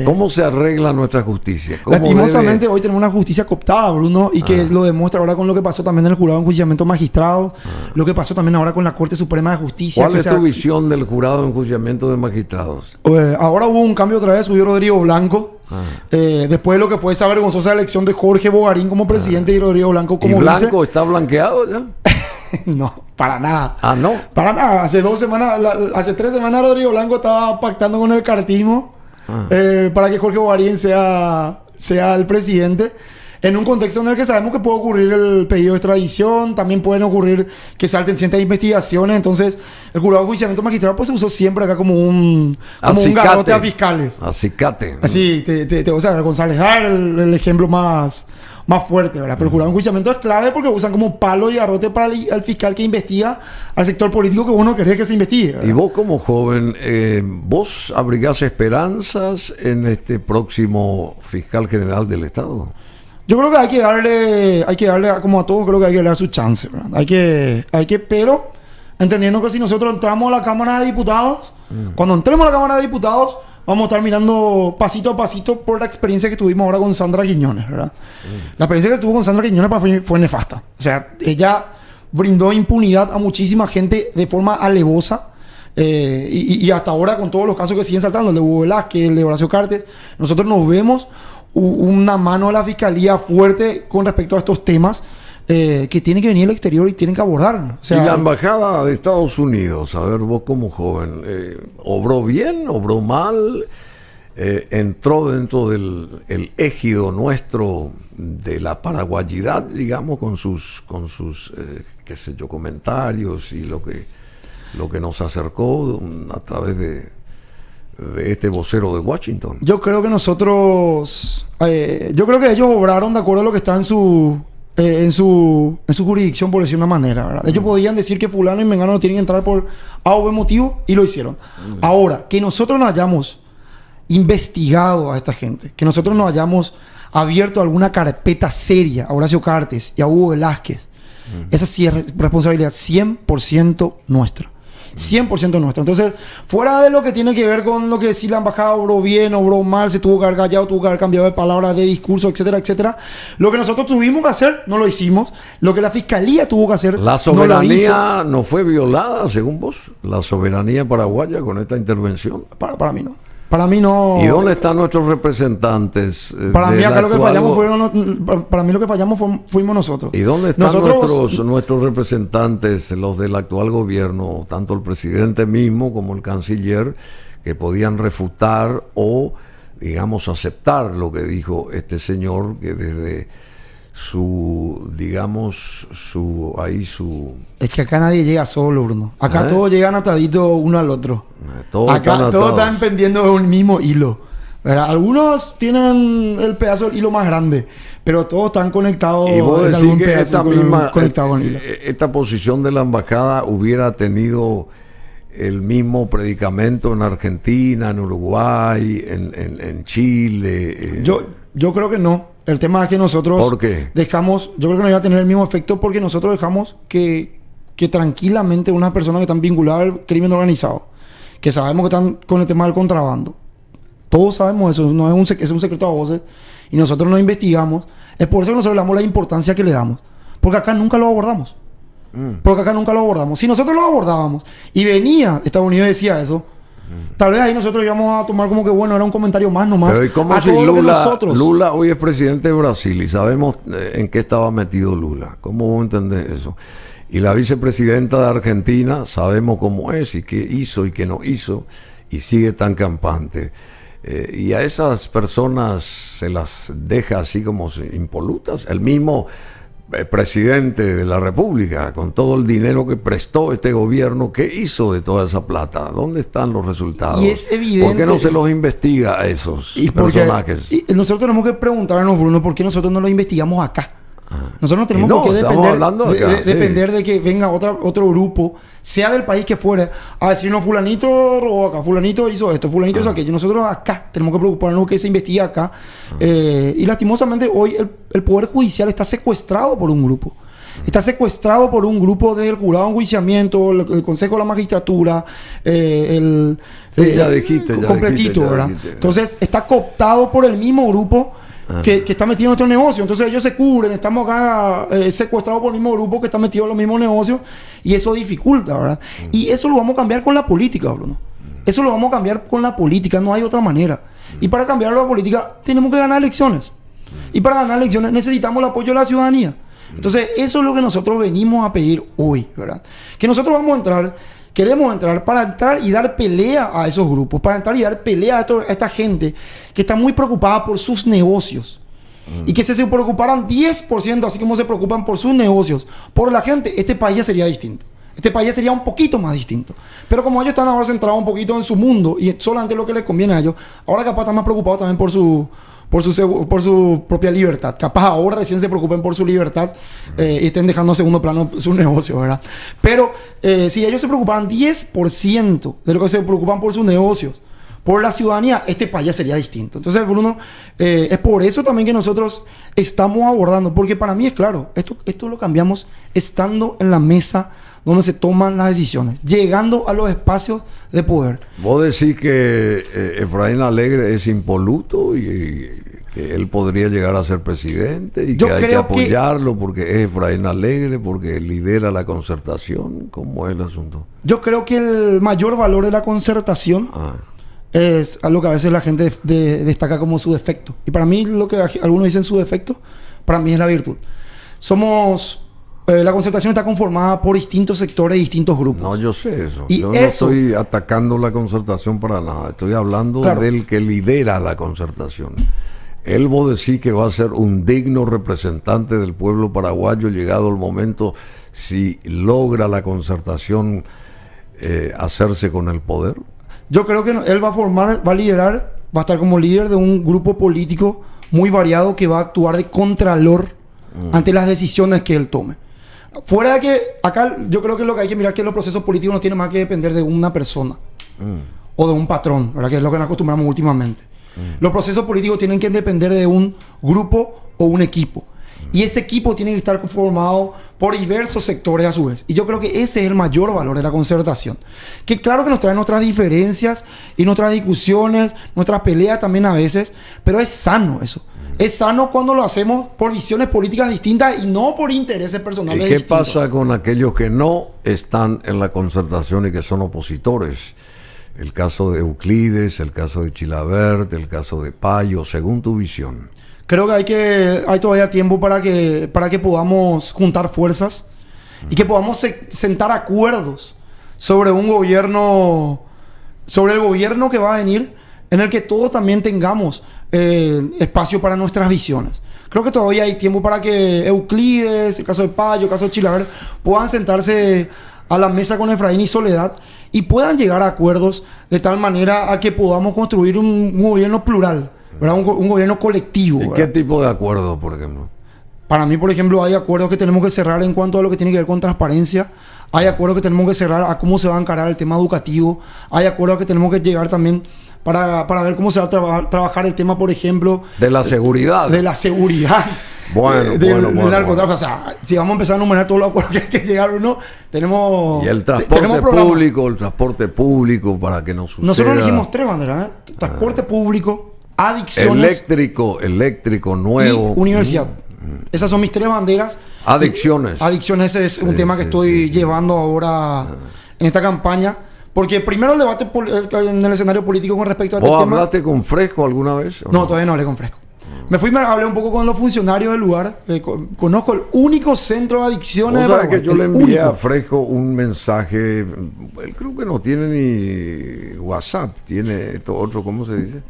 ¿Cómo se arregla nuestra justicia? Lastimosamente hoy tenemos una justicia cooptada, Bruno, y que lo demuestra ahora con lo que pasó también en el jurado de enjuiciamiento magistrados, lo que pasó también ahora con la Corte Suprema de Justicia. ¿Cuál es tu visión del jurado de enjuiciamiento de magistrados? Ahora hubo un cambio otra vez, subió Rodrigo Blanco. Después de lo que fue esa vergonzosa elección de Jorge Bogarín como presidente y Rodrigo Blanco como vice. ¿Y Blanco vice. está blanqueado ya? No, para nada. ¿No? Para nada. Hace 3 semanas Rodrigo Blanco estaba pactando con el cartismo para que Jorge Bogarín sea el presidente. En un contexto en el que sabemos que puede ocurrir el pedido de extradición, también pueden ocurrir que salten ciertas investigaciones. Entonces, el jurado de enjuiciamiento magistral pues se usó siempre acá como un garrote a fiscales. Acicate. Así, o sea, González dar el ejemplo más fuerte, ¿verdad? Pero el jurado de enjuiciamiento es clave porque usan como palo y garrote para el fiscal que investiga al sector político que uno quería que se investigue, ¿verdad? Y vos como joven, ¿vos abrigás esperanzas en este próximo fiscal general del Estado? Yo creo que hay que darle, como a todos, creo que hay que darle su chance, ¿verdad? Pero entendiendo que si nosotros entramos a la Cámara de Diputados, cuando entremos a la Cámara de Diputados, vamos a estar mirando pasito a pasito por la experiencia que tuvimos ahora con Sandra Quiñones, ¿verdad? La experiencia que tuvo con Sandra Quiñones fue nefasta. O sea, ella brindó impunidad a muchísima gente de forma alevosa. Y hasta ahora, con todos los casos que siguen saltando, el de Hugo Velázquez, el de Horacio Cartes, nosotros nos vemos una mano de la fiscalía fuerte con respecto a estos temas que tienen que venir al exterior y tienen que abordar. O sea, y la embajada de Estados Unidos, a ver, vos como joven, ¿obró bien, obró mal? ¿Entró dentro del égido nuestro de la paraguayidad, digamos, con sus qué sé yo, comentarios y lo que nos acercó a través de este vocero de Washington? Yo creo que ellos obraron de acuerdo a lo que está en su jurisdicción, por decir una manera, ¿verdad? Ellos podían decir que fulano y mengano no tienen que entrar por A o B motivo y lo hicieron. Ahora, que nosotros nos hayamos investigado a esta gente, que nosotros nos hayamos abierto alguna carpeta seria a Horacio Cartes y a Hugo Velázquez, esa sí es responsabilidad 100% nuestra. 100% nuestra. Entonces, fuera de lo que tiene que ver con lo que si la embajada obró bien, obró mal, se tuvo que haber callado, tuvo que haber cambiado de palabra, de discurso, etcétera, etcétera. Lo que nosotros tuvimos que hacer, no lo hicimos. Lo que la fiscalía tuvo que hacer, ¿la soberanía no fue violada, según vos? ¿La soberanía paraguaya con esta intervención? Para mí no. Para mí no. ¿Y dónde están nuestros representantes? Para mí acá lo que fallamos fuimos nosotros. ¿Y dónde están nuestros representantes, los del actual gobierno, tanto el presidente mismo como el canciller, que podían refutar o, digamos, aceptar lo que dijo este señor, que desde Es que acá nadie llega solo, Bruno. Acá todos llegan ataditos uno al otro. Todos están pendiendo de un mismo hilo, ¿verdad? Algunos tienen el pedazo del hilo más grande, pero todos están conectados. Y vos en decís algún que pedazo conectado con hilo. Esta posición de la embajada hubiera tenido el mismo predicamento en Argentina, en Uruguay, en Chile. Yo creo que no. El tema es que nosotros ¿por qué? dejamos, yo creo que no iba a tener el mismo efecto porque nosotros dejamos que tranquilamente unas personas que están vinculadas al crimen organizado, que sabemos que están con el tema del contrabando, todos sabemos eso, no es un secreto a voces, y nosotros nos investigamos. Es por eso que nosotros le damos la importancia que le damos, porque acá nunca lo abordamos. Si nosotros lo abordábamos y venía Estados Unidos y decía eso, tal vez ahí nosotros íbamos a tomar como que bueno, era un comentario más nomás. Pero ¿y cómo a si todo lo que nosotros... Lula hoy es presidente de Brasil y sabemos en qué estaba metido Lula? ¿Cómo vos entendés eso? Y la vicepresidenta de Argentina, sabemos cómo es y qué hizo y qué no hizo, y sigue tan campante. Y a esas personas se las deja así como impolutas. El mismo presidente de la República, con todo el dinero que prestó este gobierno, ¿qué hizo de toda esa plata? ¿Dónde están los resultados? Y es evidente. ¿Por qué no se los investiga a esos personajes? Y nosotros tenemos que preguntarnos, Bruno, ¿por qué nosotros no los investigamos acá? Nosotros no tenemos Y no, por qué estamos hablando acá, sí. depender de que venga otro grupo, sea del país que fuera, a decirnos fulanito robó acá, fulanito hizo esto, fulanito hizo aquello. Nosotros acá tenemos que preocuparnos que se investigue acá. Y lastimosamente hoy el Poder Judicial está secuestrado por un grupo. Está secuestrado por un grupo del jurado de enjuiciamiento, el Consejo de la Magistratura, ya dijiste, completito, ¿verdad? Entonces está cooptado por el mismo grupo que está metido en nuestro negocio. Entonces ellos se cubren, estamos acá secuestrados por el mismo grupo que está metido en los mismos negocios y eso dificulta, ¿verdad? Y eso lo vamos a cambiar con la política, Bruno. Eso lo vamos a cambiar con la política, no hay otra manera. Y para cambiar la política tenemos que ganar elecciones. Y para ganar elecciones necesitamos el apoyo de la ciudadanía. Entonces eso es lo que nosotros venimos a pedir hoy, ¿verdad? Que nosotros vamos a entrar, queremos entrar para entrar y dar pelea a esos grupos, para entrar y dar pelea a esta gente que está muy preocupada por sus negocios. Y que si se preocuparan 10%, así como se preocupan por sus negocios, por la gente, este país ya sería distinto. Este país sería un poquito más distinto. Pero como ellos están ahora centrados un poquito en su mundo y solamente lo que les conviene a ellos, ahora capaz están más preocupados también por su propia libertad. Capaz ahora recién se preocupen por su libertad y estén dejando a segundo plano sus negocios, ¿verdad? Pero si ellos se preocuparan 10% de lo que se preocupan por sus negocios, por la ciudadanía, este país ya sería distinto. Entonces, Bruno, es por eso también que nosotros estamos abordando, porque para mí es claro, esto lo cambiamos estando en la mesa donde se toman las decisiones, llegando a los espacios de poder. Vos decís que Efraín Alegre es impoluto y que él podría llegar a ser presidente y que hay que apoyarlo porque es Efraín Alegre, porque lidera la concertación. ¿Cómo es el asunto? Yo creo que el mayor valor de la concertación es algo que a veces la gente destaca como su defecto. Y para mí, lo que algunos dicen su defecto, para mí es la virtud. La concertación está conformada por distintos sectores y distintos grupos. No, yo sé eso. Y yo no estoy atacando la concertación para nada. Estoy hablando del que lidera la concertación. Él, vos decís que va a ser un digno representante del pueblo paraguayo llegado el momento si logra la concertación hacerse con el poder. Yo creo que él va a liderar, va a estar como líder de un grupo político muy variado que va a actuar de contralor ante las decisiones que él tome. Fuera de que acá yo creo que lo que hay que mirar es que los procesos políticos no tienen más que depender de una persona o de un patrón, ¿verdad? Que es lo que nos acostumbramos últimamente. Los procesos políticos tienen que depender de un grupo o un equipo. Y ese equipo tiene que estar conformado por diversos sectores a su vez. Y yo creo que ese es el mayor valor de la concertación. Que claro que nos trae nuestras diferencias y nuestras discusiones, nuestras peleas también a veces, pero es sano eso. Es sano cuando lo hacemos por visiones políticas distintas y no por intereses personales distintos. ¿Y qué distintos. pasa con aquellos que no están en la concertación y que son opositores? El caso de Euclides, el caso de Chilavert, el caso de Payo, según tu visión. Creo que hay todavía tiempo para que podamos juntar fuerzas y que podamos sentar acuerdos sobre un gobierno, sobre el gobierno que va a venir, en el que todos también tengamos espacio para nuestras visiones. Creo que todavía hay tiempo para que Euclides, el caso de Payo, el caso de Chilavert, puedan sentarse a la mesa con Efraín y Soledad y puedan llegar a acuerdos de tal manera a que podamos construir un gobierno plural, ¿verdad? Un gobierno colectivo. ¿Y ¿verdad? qué tipo de acuerdo, por ejemplo? Para mí, por ejemplo, hay acuerdos que tenemos que cerrar en cuanto a lo que tiene que ver con transparencia. Hay acuerdos que tenemos que cerrar a cómo se va a encarar el tema educativo. Hay acuerdos que tenemos que llegar también para ver cómo se va a trabajar el tema, por ejemplo... De la seguridad. De la seguridad. Del narcotráfico. O sea, si vamos a empezar a enumerar todos los acuerdos que hay que llegar uno, tenemos... Y el transporte público para que no suceda... Nosotros elegimos 3 banderas, ¿eh? Transporte público, adicciones... Eléctrico nuevo... Y universidad. Esas son mis 3 banderas. Adicciones. Adicciones, ese es un tema que estoy llevando ahora en esta campaña. Porque primero el debate en el escenario político con respecto a este tema... ¿Vos hablaste con Fresco alguna vez? No, todavía no hablé con Fresco. Hablé un poco con los funcionarios del lugar. Conozco el único centro de adicciones de Paraguay. Que yo le envié a Fresco un mensaje. Él creo que no tiene ni WhatsApp. Tiene esto otro, ¿cómo se dice?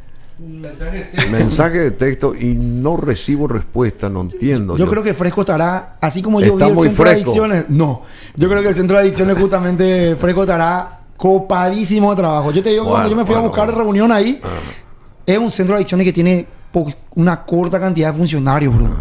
Mensaje de texto y no recibo respuesta, no entiendo. Yo creo que Fresco estará, así como yo vi el centro de adicciones. No, yo creo que el centro de adicciones justamente Fresco estará copadísimo de trabajo. Yo te digo, cuando yo me fui a buscar reunión ahí, es un centro de adicciones que tiene una corta cantidad de funcionarios, Bruno.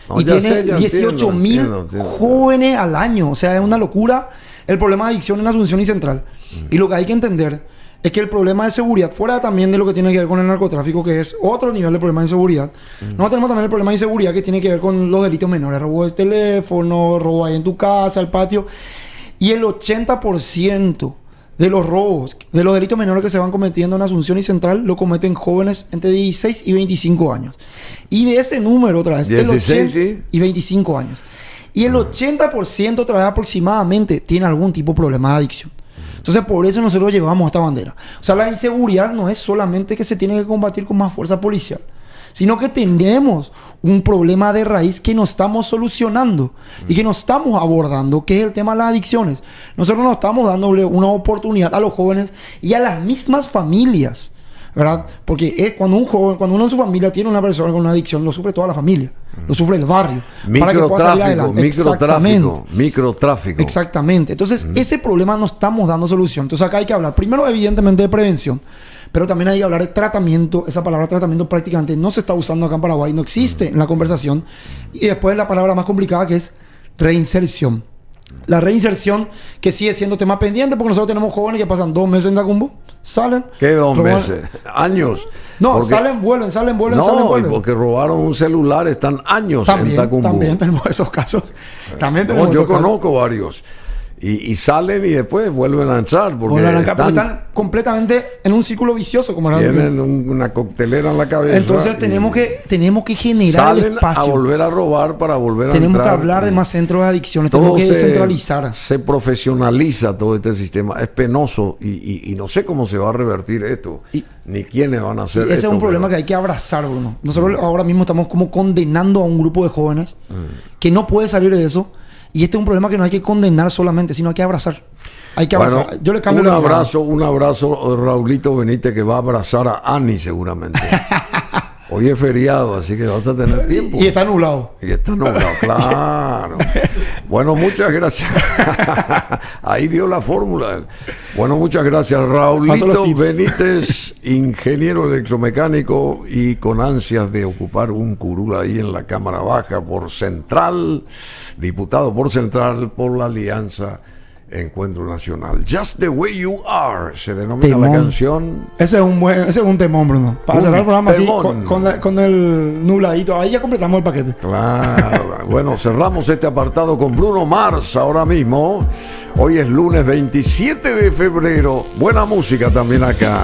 No, y ya tiene sé, ya 18.000 entiendo. jóvenes al año. O sea, es una locura el problema de adicción en Asunción y Central. Y lo que hay que entender es que el problema de seguridad, fuera también de lo que tiene que ver con el narcotráfico, que es otro nivel de problema de inseguridad, nosotros tenemos también el problema de inseguridad que tiene que ver con los delitos menores, robo de teléfono, robo ahí en tu casa, el patio. Y el 80% de los robos, de los delitos menores que se van cometiendo en Asunción y Central, lo cometen jóvenes entre 16 y 25 años. Y de ese número, otra vez, 16, el 80 sí. y 25 años. Y el 80% otra vez aproximadamente tiene algún tipo de problema de adicción. Entonces, por eso nosotros llevamos esta bandera. O sea, la inseguridad no es solamente que se tiene que combatir con más fuerza policial, sino que tenemos un problema de raíz que no estamos solucionando y que no estamos abordando, que es el tema de las adicciones. Nosotros no estamos dándole una oportunidad a los jóvenes y a las mismas familias, ¿verdad? Porque es cuando uno en su familia tiene una persona con una adicción, lo sufre toda la familia, lo sufre el barrio. Para que pueda salir adelante. Microtráfico. Exactamente. Entonces, ese problema no estamos dando solución. Entonces, acá hay que hablar, primero, evidentemente, de prevención. Pero también hay que hablar de tratamiento. Esa palabra tratamiento prácticamente no se está usando acá en Paraguay, no existe en la conversación. Y después la palabra más complicada, que es reinserción. La reinserción, que sigue siendo tema pendiente, porque nosotros tenemos jóvenes que pasan 2 meses en Tacumbo, salen. ¿Qué 2 meses? Años. No, porque, salen, vuelven. No, porque robaron un celular, están años en Tacumbo. También tenemos esos casos. Yo conozco varios. Y salen y después vuelven a entrar. Porque están completamente en un círculo vicioso. Como tienen una coctelera en la cabeza. Entonces tenemos que generar el espacio. A volver a robar para volver a entrar. Tenemos que hablar de más centros de adicciones. Tenemos que descentralizar. Se profesionaliza todo este sistema. Es penoso y no sé cómo se va a revertir esto. Ni quiénes van a hacer esto. Ese es un problema que hay que abrazar, Bruno. Nosotros ahora mismo estamos como condenando a un grupo de jóvenes que no puede salir de eso. Y este es un problema que no hay que condenar solamente, sino hay que abrazar. Hay que abrazar. Bueno, yo le cambio un abrazo, Raulito Benítez, que va a abrazar a Ani seguramente. Hoy es feriado, así que vas a tener tiempo. Y está nublado. Claro. Bueno, muchas gracias. Ahí dio la fórmula. Bueno, muchas gracias, Raulito Benítez, ingeniero electromecánico y con ansias de ocupar un curul ahí en la Cámara Baja por Central, diputado por Central por la Alianza Encuentro Nacional. Just the Way You Are se denomina temón. La canción. Ese es un temón, Bruno. Para cerrar el programa así con el nubladito. Ahí ya completamos el paquete. Claro. Bueno, cerramos este apartado con Bruno Mars ahora mismo. Hoy es lunes 27 de febrero. Buena música también acá.